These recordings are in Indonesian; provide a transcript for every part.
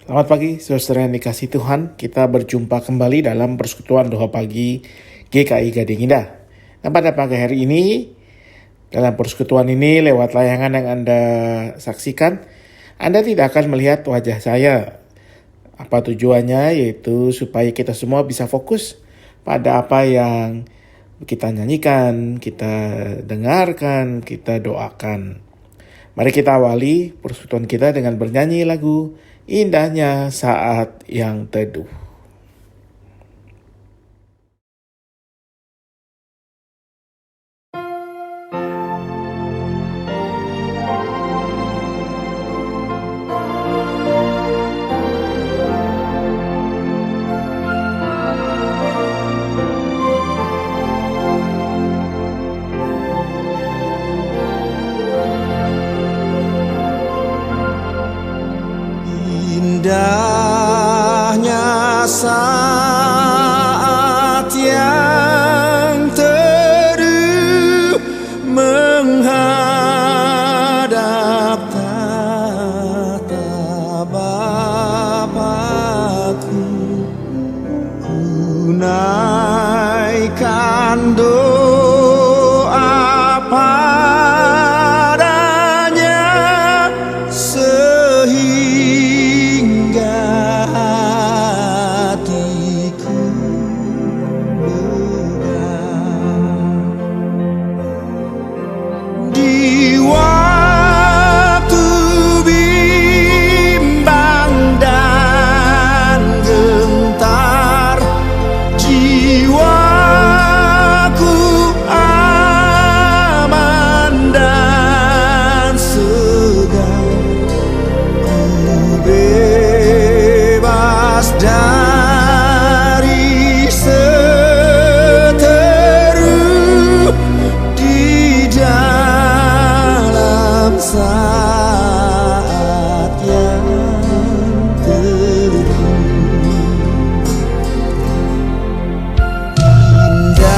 Selamat pagi, saudara yang dikasih Tuhan. Kita berjumpa kembali dalam persekutuan doa pagi GKI Gading Indah. Nah, pada pagi hari ini, dalam persekutuan ini lewat layangan yang Anda saksikan, Anda tidak akan melihat wajah saya. Apa tujuannya? Yaitu supaya kita semua bisa fokus pada apa yang kita nyanyikan, kita dengarkan, kita doakan. Mari kita awali persekutuan kita dengan bernyanyi lagu Indahnya Saat Yang Teduh. Indahnya saat yang teduh menghadap tata Bapa-Ku, ku naikkan doa padanya hatiku di waktu bimbang dan gentar, jiwaku aman dan segar, ku bebas dari seteru di dalam saat yang teduh. Indahnya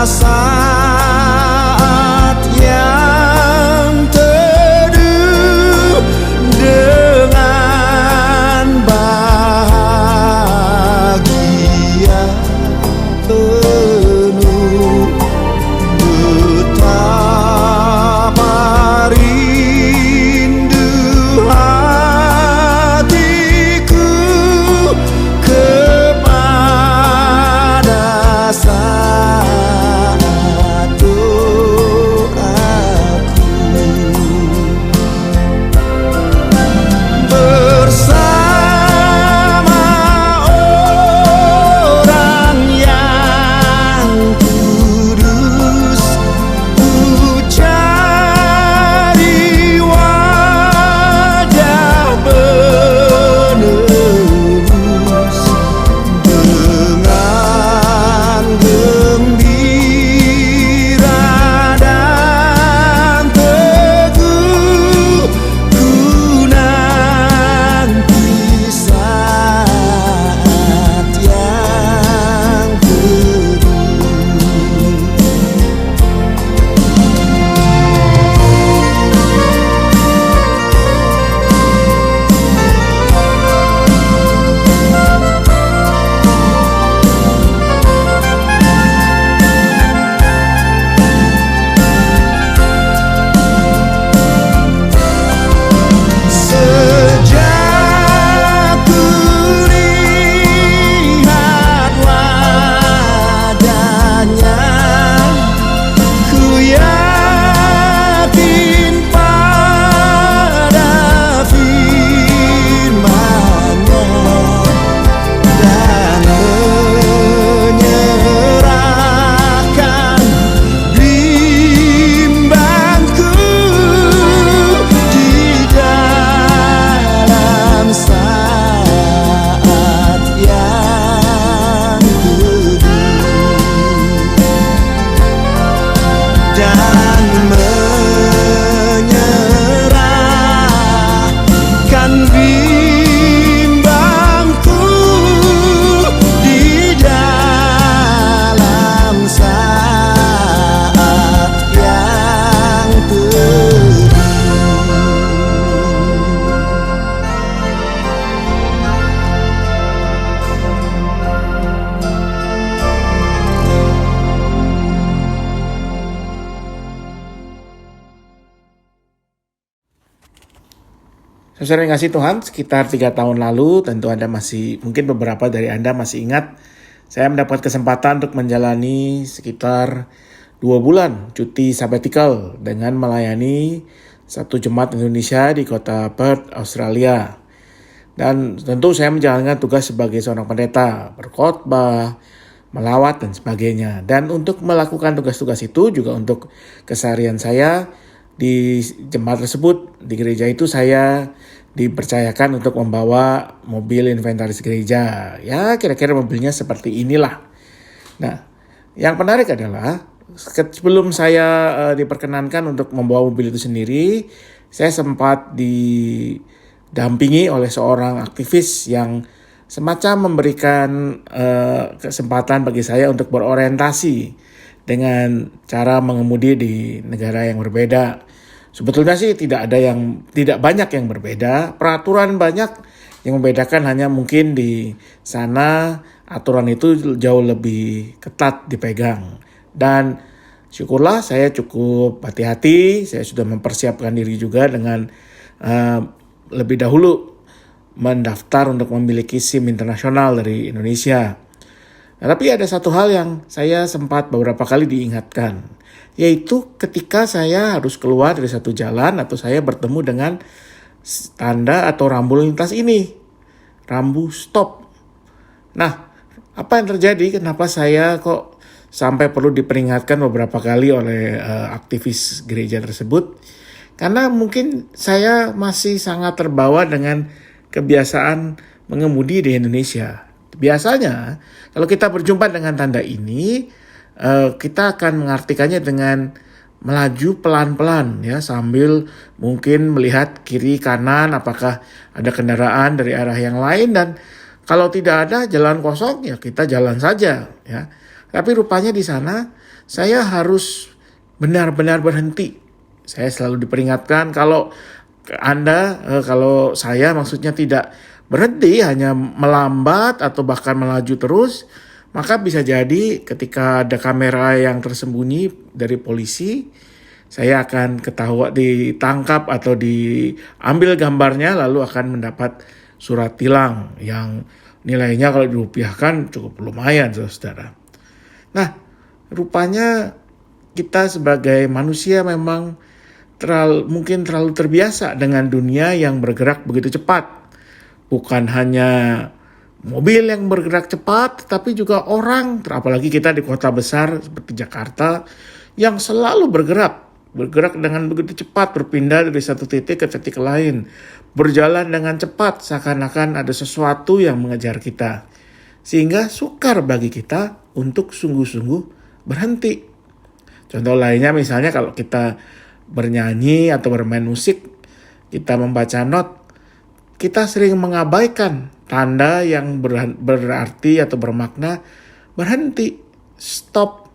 saat yang teduh dengan bahagia penuh, betapa rindu hatiku kepada saat doaku. Bersama orang yang kudus, ku cari wajah penebus dengan gembira dan teguh, ku nanti saat yang teduh. Sejak ku lihat wajahnya, ku yakin pada firman-Nya dan menyerahkan bimbangku di dalam saat yang teduh. Saudara yang kasih Tuhan, sekitar 3 tahun lalu, tentu mungkin beberapa dari Anda masih ingat, saya mendapat kesempatan untuk menjalani sekitar 2 bulan cuti sabbatical dengan melayani satu jemaat Indonesia di kota Perth, Australia. Dan tentu saya menjalankan tugas sebagai seorang pendeta, berkhotbah, melawat dan sebagainya. Dan untuk melakukan tugas-tugas itu juga untuk keseharian saya di jemaat tersebut, di gereja itu saya dipercayakan untuk membawa mobil inventaris gereja. Ya, kira-kira mobilnya seperti inilah. Nah, yang menarik adalah sebelum saya diperkenankan untuk membawa mobil itu sendiri, saya sempat didampingi oleh seorang aktivis yang semacam memberikan kesempatan bagi saya untuk berorientasi dengan cara mengemudi di negara yang berbeda. Sebetulnya sih tidak banyak yang berbeda. Peraturan banyak, yang membedakan hanya mungkin di sana aturan itu jauh lebih ketat dipegang. Dan syukurlah saya cukup hati-hati. Saya sudah mempersiapkan diri juga dengan lebih dahulu mendaftar untuk memiliki SIM internasional dari Indonesia. Nah, tapi ada satu hal yang saya sempat beberapa kali diingatkan, yaitu ketika saya harus keluar dari satu jalan atau saya bertemu dengan tanda atau rambu lintas ini, rambu stop. Nah, apa yang terjadi? Kenapa saya kok sampai perlu diperingatkan beberapa kali oleh aktivis gereja tersebut? Karena mungkin saya masih sangat terbawa dengan kebiasaan mengemudi di Indonesia. Biasanya kalau kita berjumpa dengan tanda ini, kita akan mengartikannya dengan melaju pelan-pelan ya, sambil mungkin melihat kiri kanan apakah ada kendaraan dari arah yang lain, dan kalau tidak ada jalan kosong ya kita jalan saja ya. Tapi rupanya di sana saya harus benar-benar berhenti. Saya selalu diperingatkan kalau saya maksudnya tidak berhenti, hanya melambat atau bahkan melaju terus, maka bisa jadi ketika ada kamera yang tersembunyi dari polisi, saya akan ditangkap atau diambil gambarnya, lalu akan mendapat surat tilang yang nilainya kalau dirupiahkan cukup lumayan, saudara. Nah, rupanya kita sebagai manusia memang mungkin terlalu terbiasa dengan dunia yang bergerak begitu cepat. Bukan hanya mobil yang bergerak cepat, tapi juga orang, apalagi kita di kota besar seperti Jakarta, yang selalu bergerak dengan begitu cepat, berpindah dari satu titik ke titik lain, berjalan dengan cepat, seakan-akan ada sesuatu yang mengejar kita, sehingga sukar bagi kita untuk sungguh-sungguh berhenti. Contoh lainnya misalnya kalau kita bernyanyi atau bermain musik, kita membaca not, kita sering mengabaikan tanda yang berarti atau bermakna berhenti, stop.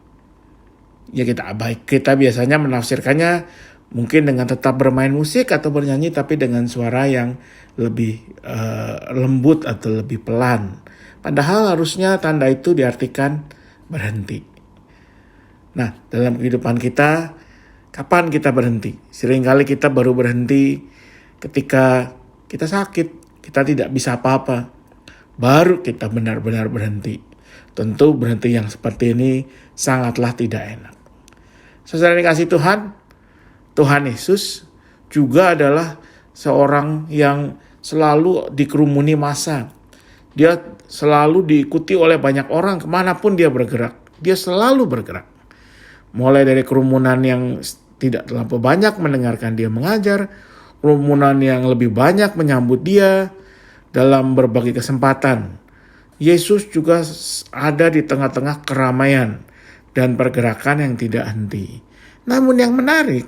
Ya kita biasanya menafsirkannya mungkin dengan tetap bermain musik atau bernyanyi tapi dengan suara yang lebih lembut atau lebih pelan. Padahal harusnya tanda itu diartikan berhenti. Nah, dalam kehidupan kita, kapan kita berhenti? Seringkali kita baru berhenti ketika kita sakit, kita tidak bisa apa-apa, baru kita benar-benar berhenti. Tentu berhenti yang seperti ini sangatlah tidak enak. Saudara dikasih Tuhan, Tuhan Yesus juga adalah seorang yang selalu dikerumuni massa. Dia selalu diikuti oleh banyak orang kemanapun dia bergerak. Dia selalu bergerak. Mulai dari kerumunan yang tidak terlalu banyak mendengarkan dia mengajar, kerumunan yang lebih banyak menyambut dia dalam berbagai kesempatan. Yesus juga ada di tengah-tengah keramaian dan pergerakan yang tidak henti. Namun yang menarik,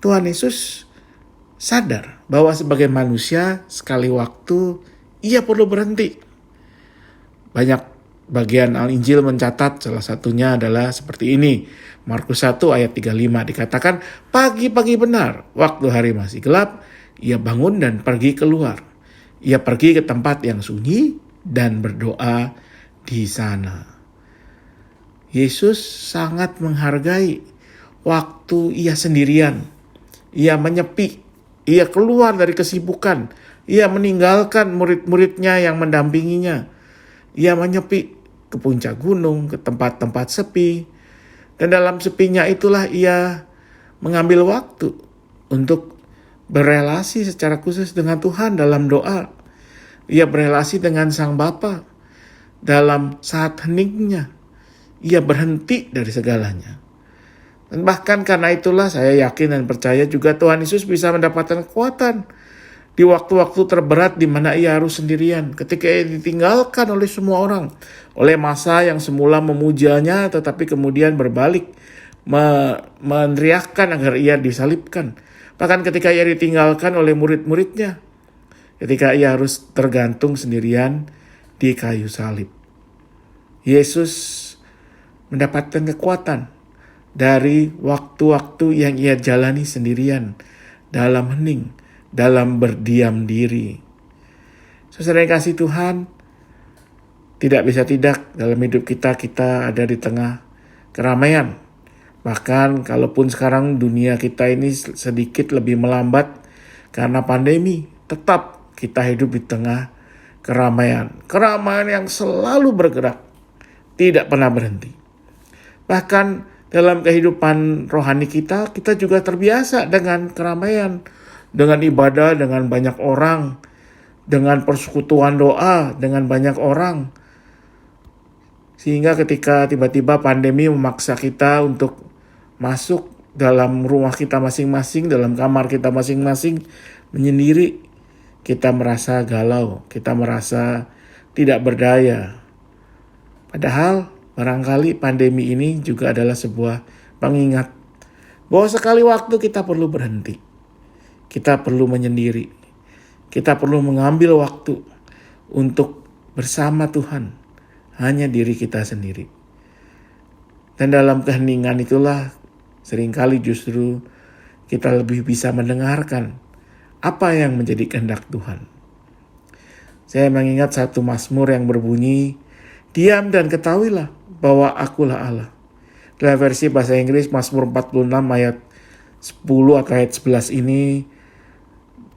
Tuhan Yesus sadar bahwa sebagai manusia sekali waktu ia perlu berhenti. Banyak bagian Al-Injil mencatat, salah satunya adalah seperti ini. Markus 1 ayat 35 dikatakan, pagi-pagi benar, waktu hari masih gelap, ia bangun dan pergi keluar. Ia pergi ke tempat yang sunyi dan berdoa di sana. Yesus sangat menghargai waktu ia sendirian. Ia menyepi. Ia keluar dari kesibukan. Ia meninggalkan murid-muridnya yang mendampinginya. Ia menyepi ke puncak gunung, ke tempat-tempat sepi. Dan dalam sepinya itulah ia mengambil waktu untuk berelasi secara khusus dengan Tuhan dalam doa. Ia berelasi dengan Sang Bapa dalam saat heningnya. Ia berhenti dari segalanya. Dan bahkan karena itulah saya yakin dan percaya juga Tuhan Yesus bisa mendapatkan kekuatan di waktu-waktu terberat di mana ia harus sendirian. Ketika ia ditinggalkan oleh semua orang, oleh massa yang semula memujanya tetapi kemudian berbalik meneriakkan agar ia disalibkan. Bahkan ketika ia ditinggalkan oleh murid-muridnya, ketika ia harus tergantung sendirian di kayu salib, Yesus mendapatkan kekuatan dari waktu-waktu yang ia jalani sendirian dalam hening, dalam berdiam diri. Saudara yang kasih Tuhan, tidak bisa tidak dalam hidup kita ada di tengah keramaian. Bahkan kalaupun sekarang dunia kita ini sedikit lebih melambat karena pandemi, tetap kita hidup di tengah keramaian. Keramaian yang selalu bergerak, tidak pernah berhenti. Bahkan dalam kehidupan rohani kita juga terbiasa dengan keramaian, dengan ibadah, dengan banyak orang, dengan persekutuan doa, dengan banyak orang. Sehingga ketika tiba-tiba pandemi memaksa kita untuk masuk dalam rumah kita masing-masing, dalam kamar kita masing-masing, menyendiri, kita merasa galau, kita merasa tidak berdaya. Padahal barangkali pandemi ini juga adalah sebuah pengingat bahwa sekali waktu kita perlu berhenti. Kita perlu menyendiri. Kita perlu mengambil waktu untuk bersama Tuhan. Hanya diri kita sendiri. Dan dalam keheningan itulah seringkali justru kita lebih bisa mendengarkan apa yang menjadi kehendak Tuhan. Saya mengingat satu mazmur yang berbunyi, "Diam dan ketahuilah bahwa akulah Allah." Dalam versi bahasa Inggris Mazmur 46 ayat 10 atau ayat 11 ini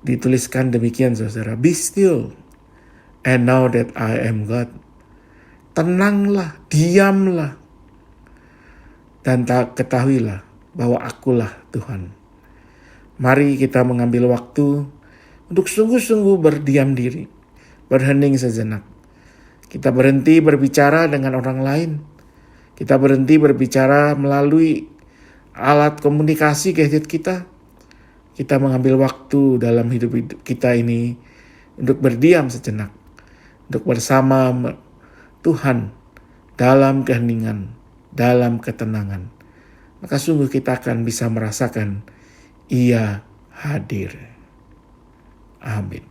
dituliskan demikian, saudara. "Be still and know that I am God." Tenanglah, diamlah, dan ketahuilah bahwa akulah Tuhan. Mari kita mengambil waktu untuk sungguh-sungguh berdiam diri, berhening sejenak. Kita berhenti berbicara dengan orang lain. Kita berhenti berbicara melalui alat komunikasi gadget kita. Kita mengambil waktu dalam hidup kita ini untuk berdiam sejenak, untuk bersama Tuhan dalam keheningan, dalam ketenangan. Maka sungguh kita akan bisa merasakan Ia hadir. Amin.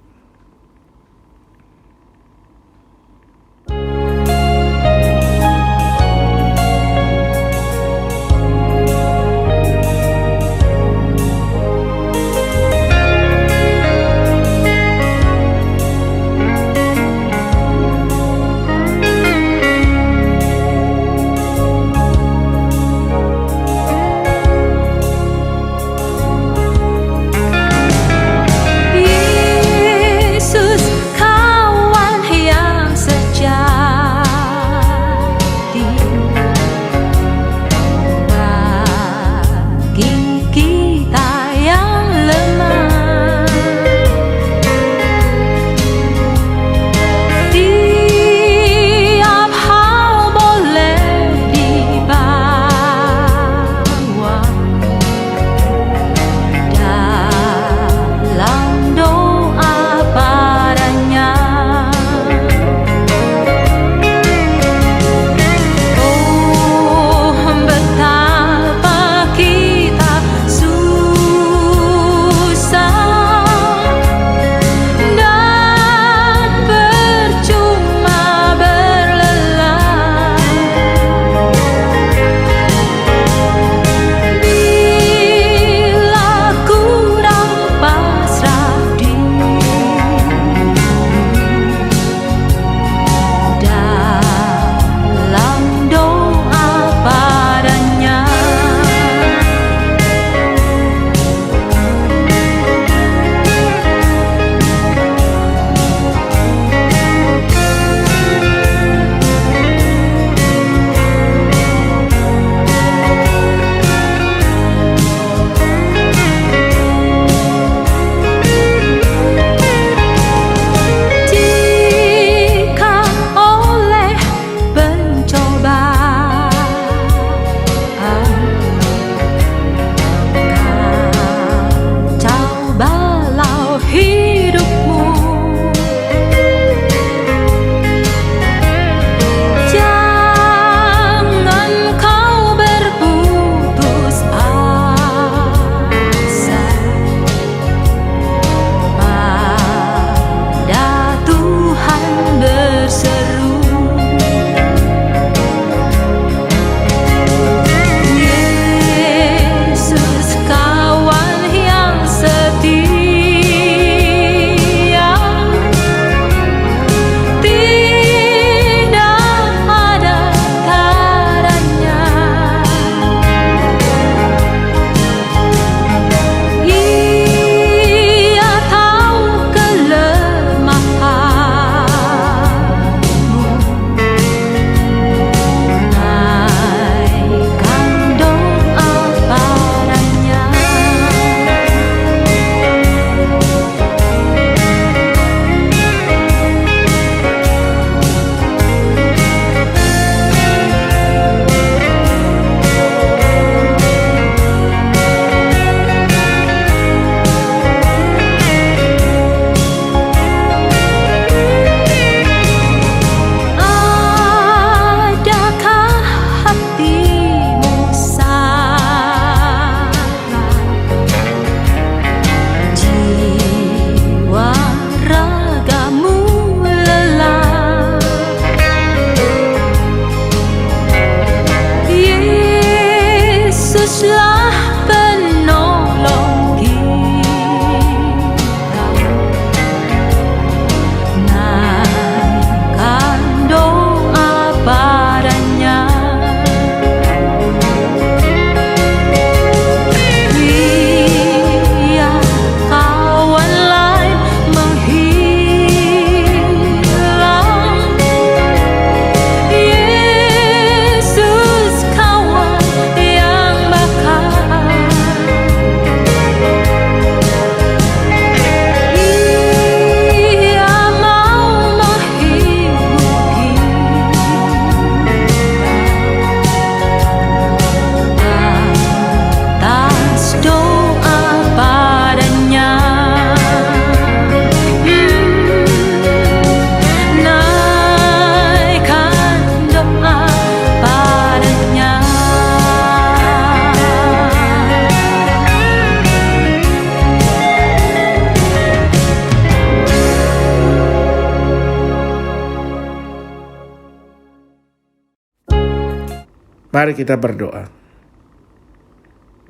Yesus, kawan yang setia. Mari kita berdoa.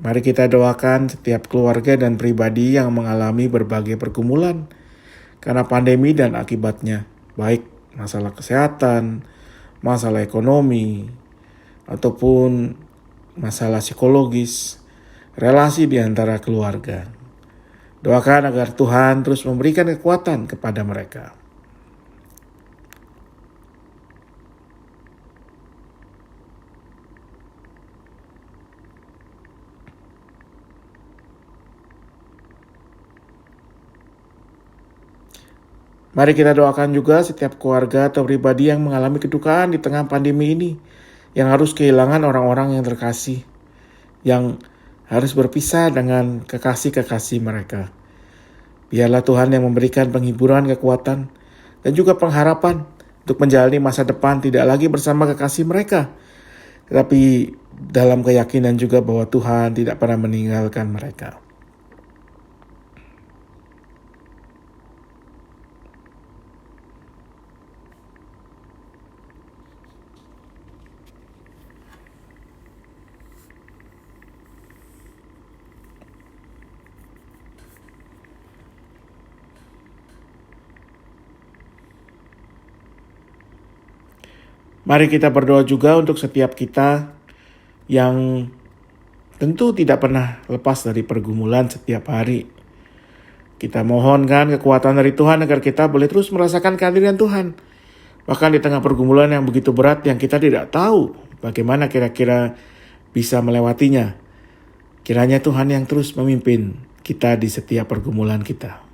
Mari kita doakan setiap keluarga dan pribadi yang mengalami berbagai pergumulan karena pandemi dan akibatnya, baik masalah kesehatan, masalah ekonomi, ataupun masalah psikologis, relasi di antara keluarga. Doakan agar Tuhan terus memberikan kekuatan kepada mereka. Mari kita doakan juga setiap keluarga atau pribadi yang mengalami kedukaan di tengah pandemi ini, yang harus kehilangan orang-orang yang terkasih, yang harus berpisah dengan kekasih-kekasih mereka. Biarlah Tuhan yang memberikan penghiburan, kekuatan, dan juga pengharapan untuk menjalani masa depan tidak lagi bersama kekasih mereka, tetapi dalam keyakinan juga bahwa Tuhan tidak pernah meninggalkan mereka. Mari kita berdoa juga untuk setiap kita yang tentu tidak pernah lepas dari pergumulan setiap hari. Kita mohonkan kekuatan dari Tuhan agar kita boleh terus merasakan kehadiran Tuhan. Bahkan di tengah pergumulan yang begitu berat yang kita tidak tahu bagaimana kira-kira bisa melewatinya. Kiranya Tuhan yang terus memimpin kita di setiap pergumulan kita.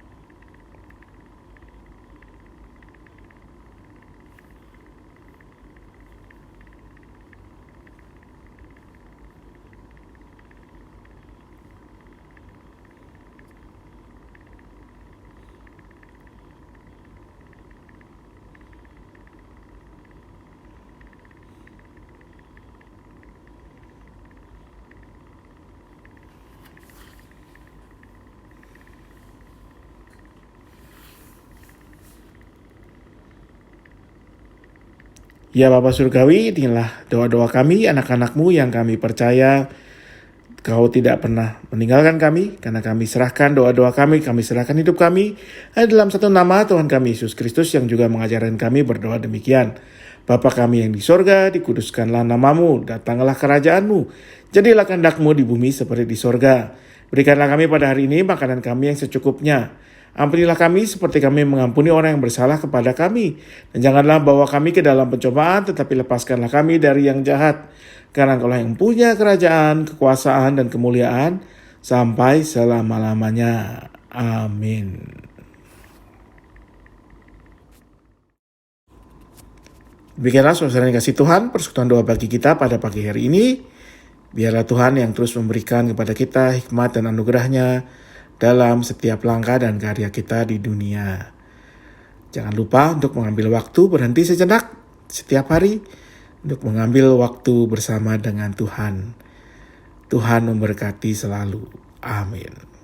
Ya Bapa Surgawi, inilah doa-doa kami, anak-anak-Mu yang kami percaya Kau tidak pernah meninggalkan kami, karena kami serahkan doa-doa kami serahkan hidup kami hanya dalam satu nama Tuhan kami Yesus Kristus yang juga mengajarkan kami berdoa demikian. Bapa kami yang di sorga, dikuduskanlah namamu, datanglah kerajaan-Mu, jadilah kehendak-Mu di bumi seperti di sorga. Berikanlah kami pada hari ini makanan kami yang secukupnya. Ampunilah kami seperti kami mengampuni orang yang bersalah kepada kami. Dan janganlah bawa kami ke dalam pencobaan, tetapi lepaskanlah kami dari yang jahat. Karena Engkau yang punya kerajaan, kekuasaan, dan kemuliaan sampai selama-lamanya. Amin. Demikianlah saudara yang kasih Tuhan, persekutuan doa bagi kita pada pagi hari ini. Biarlah Tuhan yang terus memberikan kepada kita hikmat dan anugerahnya dalam setiap langkah dan karya kita di dunia. Jangan lupa untuk mengambil waktu berhenti sejenak setiap hari untuk mengambil waktu bersama dengan Tuhan. Tuhan memberkati selalu. Amin.